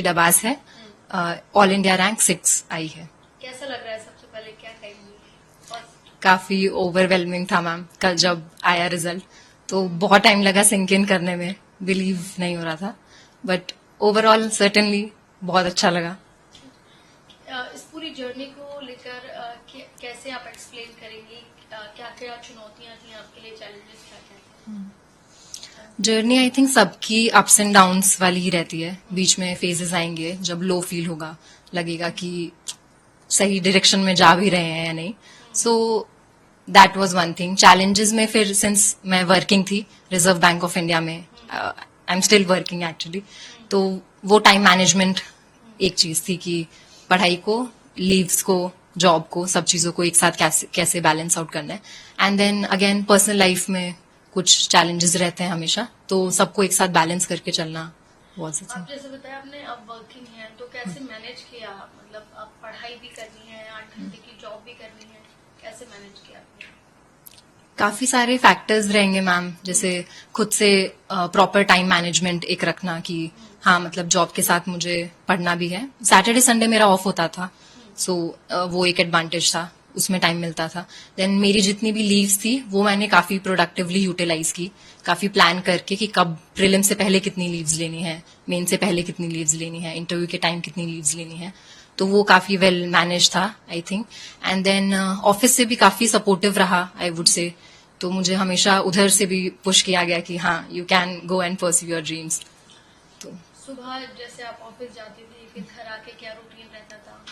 डबास है, all India rank 6 आई है। कैसा लग रहा है? सबसे पहले क्या कहेंगी? और काफी ओवरवेलमिंग था मैम, कल जब आया रिजल्ट तो बहुत टाइम लगा सिंक इन करने में, बिलीव नहीं हो रहा था, बट ओवरऑल सर्टेनली बहुत अच्छा लगा। इस पूरी जर्नी को लेकर कैसे आप एक्सप्लेन करेंगी? क्या क्या चुनौतियां थी आपके लिए, चैलेंजेस क्या क्या थे? जर्नी आई थिंक सबकी अप्स एंड डाउन्स वाली ही रहती है, बीच में फेजेस आएंगे जब लो फील होगा, लगेगा कि सही डायरेक्शन में जा भी रहे हैं या नहीं। So that was one thing. Challenges में फिर सिंस मैं वर्किंग थी रिजर्व बैंक ऑफ इंडिया में, I am still working actually, तो वो टाइम मैनेजमेंट एक चीज थी कि पढ़ाई को, लीव्स को, जॉब को, सब चीजों को एक साथ कैसे कैसे बैलेंस आउट करना है। And then again personal life में कुछ चैलेंजेस रहते हैं हमेशा, तो सबको एक साथ बैलेंस करके चलना बहुत आप जैसे बताया आपने, अब वर्किंग है तो कैसे मैनेज किया? मतलब अब पढ़ाई भी करनी है, 8 घंटे की जॉब भी करनी है, कैसे मैनेज किया आपने? काफी सारे फैक्टर्स रहेंगे मैम, जैसे खुद से प्रॉपर टाइम मैनेजमेंट एक रखना कि हाँ मतलब जॉब के साथ मुझे पढ़ना भी है। सैटरडे संडे मेरा ऑफ होता था, सो वो एक एडवांटेज था, उसमें टाइम मिलता था। देन मेरी जितनी भी लीव्स थी वो मैंने काफी प्रोडक्टिवली यूटिलाइज की, काफी प्लान करके कि कब प्रीलिम से पहले कितनी लीव्स लेनी है, मेन से पहले कितनी लीव्स लेनी है, इंटरव्यू के टाइम कितनी लीव्स लेनी है, तो वो काफी वेल मैनेज था I think. And then office से भी काफी सपोर्टिव रहा आई वुड से, तो मुझे हमेशा उधर से भी पुश किया गया कि हाँ you can go and pursue your dreams. तो सुबह जैसे आप ऑफिस जाती थी, फिर घर आके क्या रूटीन रहता था?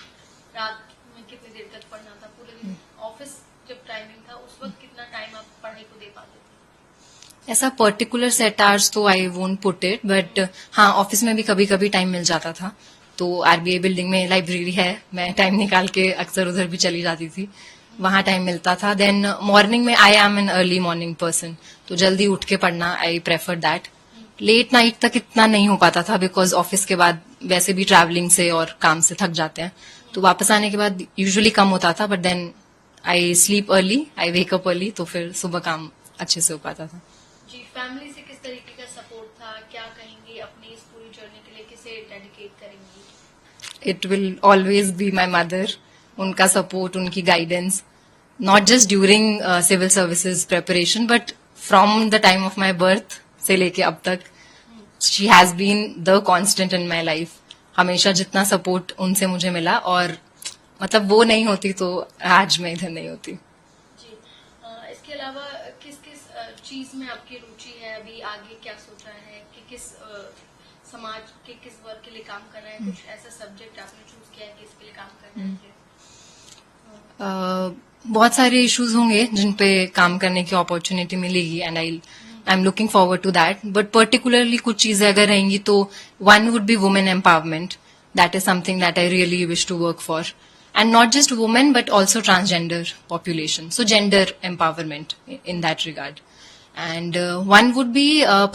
रात में कितनी देर तक पढ़ना था? पूरे दिन ऑफिस जब टाइमिंग था उस वक्त कितना टाइम आप पढ़ाई को दे पाते थे? ऐसा पर्टिकुलर सेट आवर्स तो I won't put it, but हाँ ऑफिस में भी कभी कभी टाइम मिल जाता था, तो आरबीआई बिल्डिंग में लाइब्रेरी है, मैं टाइम निकाल के अक्सर उधर भी चली जाती थी, वहां टाइम मिलता था। देन मॉर्निंग में I am an early morning person, तो जल्दी उठ के पढ़ना I prefer that. Late night तक इतना नहीं हो पाता था बिकॉज ऑफिस के बाद वैसे भी ट्रैवलिंग से और काम से थक जाते हैं, तो वापस आने के बाद यूजुअली कम होता था, but then I sleep early, I wake up early, तो फिर सुबह काम अच्छे से हो पाता था। जी, फैमिली से किस तरीके का सपोर्ट था? क्या कहेंगी अपनी इस पूरी जर्नी के लिए? किसे डेडिकेट करेंगी? It will always be my mother, उनका सपोर्ट, उनकी guidance, not just during civil services preparation but from the time of my birth से लेके अब तक, she has been the constant in my life. हमेशा जितना सपोर्ट उनसे मुझे मिला, और मतलब वो नहीं होती तो आज मैं इधर नहीं होती। जी, इसके अलावा किस किस चीज में आपकी रुचि है? अभी आगे क्या सोचा है कि किस समाज के किस वर्ग के लिए काम करना है? कुछ ऐसा सब्जेक्ट आपने चूज किया है कि इसके लिए काम करना है? बहुत सारे इश्यूज होंगे जिन पे काम करने की अपॉर्चुनिटी मिलेगी, and I am looking forward to that, but particularly कुछ चीजें अगर रहेंगी तो one would be women empowerment, that is something that I really wish to work for, and not just women but also transgender population, so gender empowerment in that regard. And one would be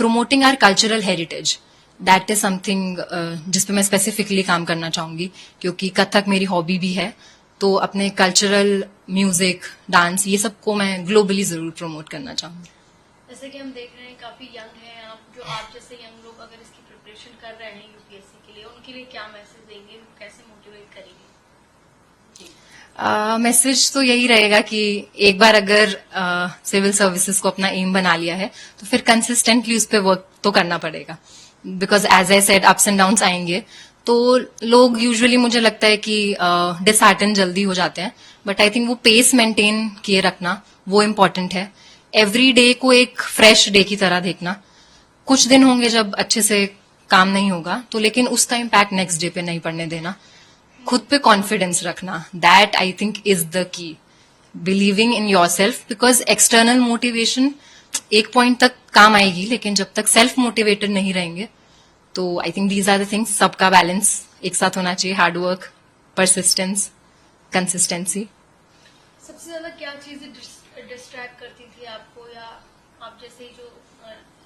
promoting our cultural heritage, that is something जिस पे मैं specifically काम करना चाहूंगी, क्योंकि कथक मेरी hobby भी है, तो अपने कल्चरल म्यूजिक, डांस, ये सबको मैं ग्लोबली जरूर प्रमोट करना चाहूंगी। जैसे कि हम देख रहे हैं काफी यंग हैं आप, जो आप जैसे यंग लोग अगर इसकी प्रिपरेशन कर रहे हैं यूपीएससी के लिए, उनके लिए क्या मैसेज देंगे? कैसे मोटिवेट करेंगे? मैसेज तो यही रहेगा कि एक बार अगर सिविल सर्विसेज को अपना एम बना लिया है तो फिर कंसिस्टेंटली उस पर वर्क तो करना पड़ेगा, because as I said ups and downs आएंगे, तो लोग यूजुअली मुझे लगता है कि डिसहार्टन जल्दी हो जाते हैं, बट आई थिंक वो पेस मेंटेन किए रखना वो इम्पोर्टेंट है। एवरी डे को एक फ्रेश डे की तरह देखना, कुछ दिन होंगे जब अच्छे से काम नहीं होगा तो, लेकिन उसका इम्पैक्ट नेक्स्ट डे पे नहीं पड़ने देना, खुद पे कॉन्फिडेंस रखना, that I think is the key, believing in your self, because external motivation एक पॉइंट तक काम आएगी, लेकिन जब तक सेल्फ मोटिवेटेड नहीं रहेंगे तो I think these are the things, सबका बैलेंस एक साथ होना चाहिए, हार्डवर्क, परसिस्टेंस, कंसिस्टेंसी। सबसे ज्यादा क्या चीजें डिस्ट्रैक्ट करती थी आपको, या आप जैसे जो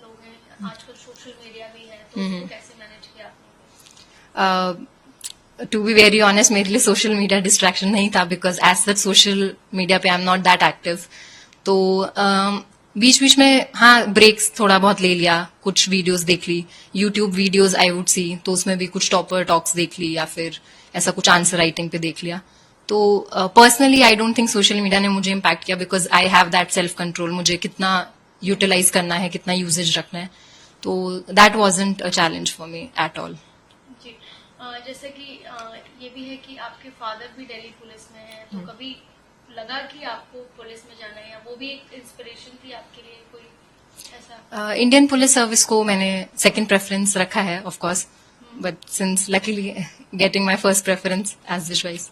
लोग हैं आजकल सोशल मीडिया भी है, तो उसको कैसे मैनेज किया आपने? टू बी वेरी ऑनेस्ट, मेरे लिए सोशल मीडिया डिस्ट्रैक्शन नहीं था, because as such social media पे I am not that active, तो बीच बीच में हाँ ब्रेक्स थोड़ा बहुत ले लिया, कुछ वीडियोस देख ली, YouTube videos I would see, तो उसमें भी कुछ टॉपर टॉक्स देख ली या फिर ऐसा कुछ आंसर राइटिंग पे देख लिया. तो personally I don't think social media ने मुझे इम्पैक्ट किया because I have that self control, मुझे कितना यूटिलाइज करना है, कितना यूजेज रखना है. तो that wasn't a challenge for me at all. जी जैसे कि ये भी है कि आपके फादर भी दिल्ली पुलिस में है, तो कभी लगा कि आपको पुलिस में जाना है, या वो भी एक इंस्पिरेशन थी आपके लिए कोई ऐसा? इंडियन पुलिस सर्विस को मैंने सेकंड प्रेफरेंस रखा है of course, but since luckily getting my first preference as wish wise.